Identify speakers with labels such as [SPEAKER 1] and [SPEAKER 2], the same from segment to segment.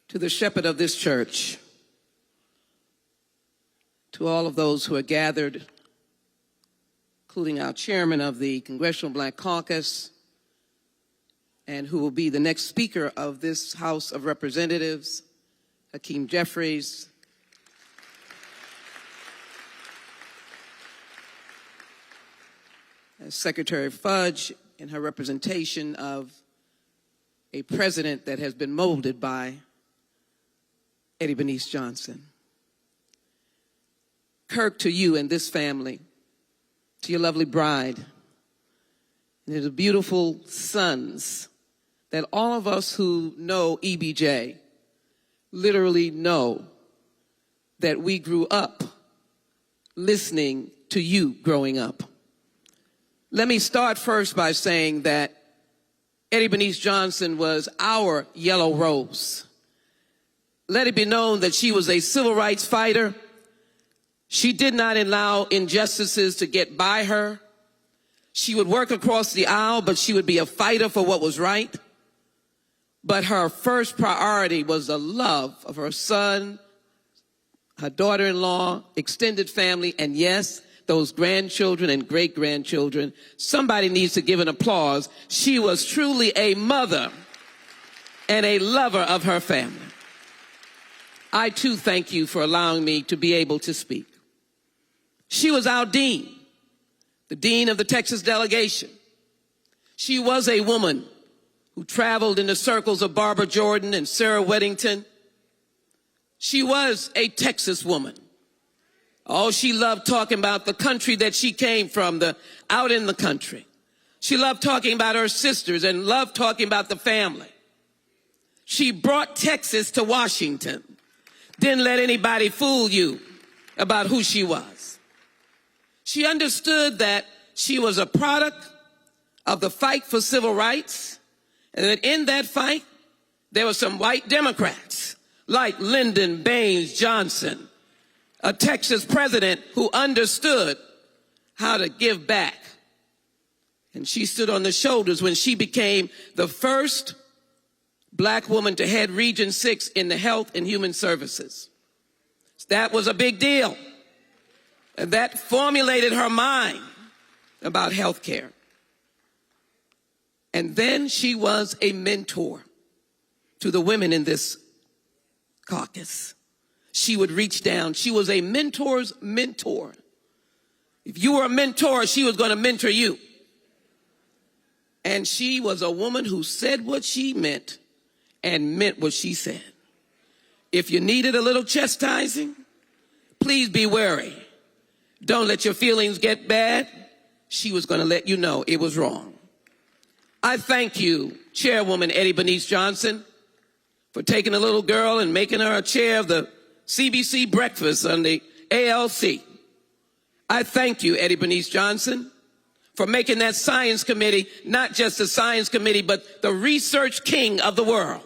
[SPEAKER 1] to the shepherd of this church, to all of those who are gathered, including our chairman of the Congressional Black Caucus, and who will be the next speaker of this House of Representatives, Hakeem Jeffries, as Secretary Fudge in her representation of a president that has been molded by Eddie Bernice Johnson. Kirk, to you and this family, to your lovely bride, and the beautiful sons that all of us who know EBJ literally know that we grew up listening to you growing up. Let me start first by saying that Eddie Bernice Johnson was our yellow rose. Let it be known that she was a civil rights fighter. She did not allow injustices to get by her. She would work across the aisle, but she would be a fighter for what was right. But her first priority was the love of her son, her daughter-in-law, extended family, and yes, those grandchildren and great-grandchildren. Somebody needs to give an applause. She was truly a mother and a lover of her family. I, too, thank you for allowing me to be able to speak. She was our dean, the dean of the Texas delegation. She was a woman who traveled in the circles of Barbara Jordan and Sarah Weddington. She was a Texas woman. Oh, she loved talking about the country that she came from, out in the country. She loved talking about her sisters and loved talking about the family. She brought Texas to Washington. Didn't let anybody fool you about who she was. She understood that she was a product of the fight for civil rights, and that in that fight, there were some white Democrats like Lyndon Baines Johnson, a Texas president who understood how to give back. And she stood on the shoulders when she became the first black woman to head Region 6 in the Health and Human Services. That was a big deal. And that formulated her mind about health care. And then she was a mentor to the women in this caucus. She would reach down. She was a mentor's mentor. If you were a mentor, she was going to mentor you. And she was a woman who said what she meant and meant what she said. If you needed a little chastising, please be wary. Don't let your feelings get bad. She was going to let you know it was wrong. I thank you, Chairwoman Eddie Bernice Johnson, for taking a little girl and making her a chair of the CBC breakfast on the ALC. I thank you, Eddie Bernice Johnson, for making that science committee not just a science committee, but the research king of the world.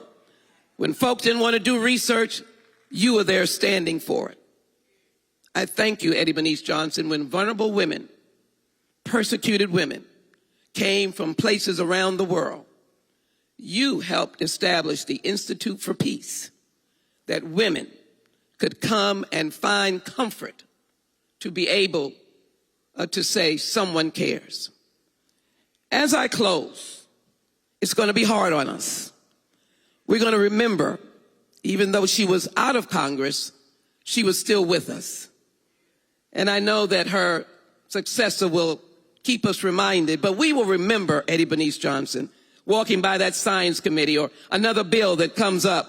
[SPEAKER 1] When folks didn't want to do research, you were there standing for it. I thank you, Eddie Bernice Johnson, when vulnerable women, persecuted women, came from places around the world. You helped establish the Institute for Peace, that women could come and find comfort to be able to say someone cares. As I close, it's going to be hard on us. We're going to remember, even though she was out of Congress, she was still with us. And I know that her successor will keep us reminded, but we will remember Eddie Bernice Johnson walking by that science committee or another bill that comes up,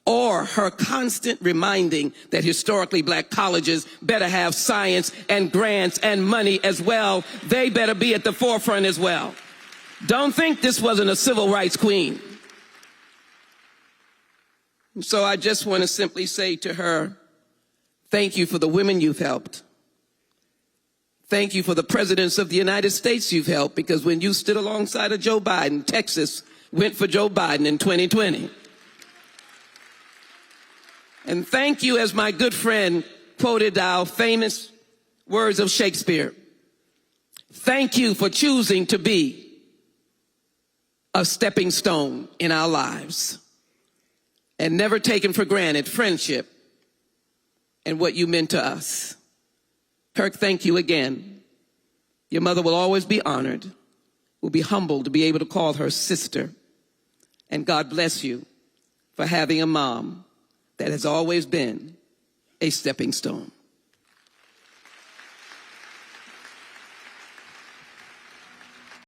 [SPEAKER 1] or her constant reminding that historically black colleges better have science and grants and money as well. They better be at the forefront as well. Don't think this wasn't a civil rights queen. So I just want to simply say to her, thank you for the women you've helped. Thank you for the presidents of the United States you've helped, because when you stood alongside of Joe Biden, Texas went for Joe Biden in 2020. And thank you, as my good friend quoted our famous words of Shakespeare, thank you for choosing to be a stepping stone in our lives. and never taken for granted friendship and what you meant to us. Kirk, thank you again. Your mother will always be honored, will be humbled to be able to call her sister. And God bless you for having a mom that has always been a stepping stone.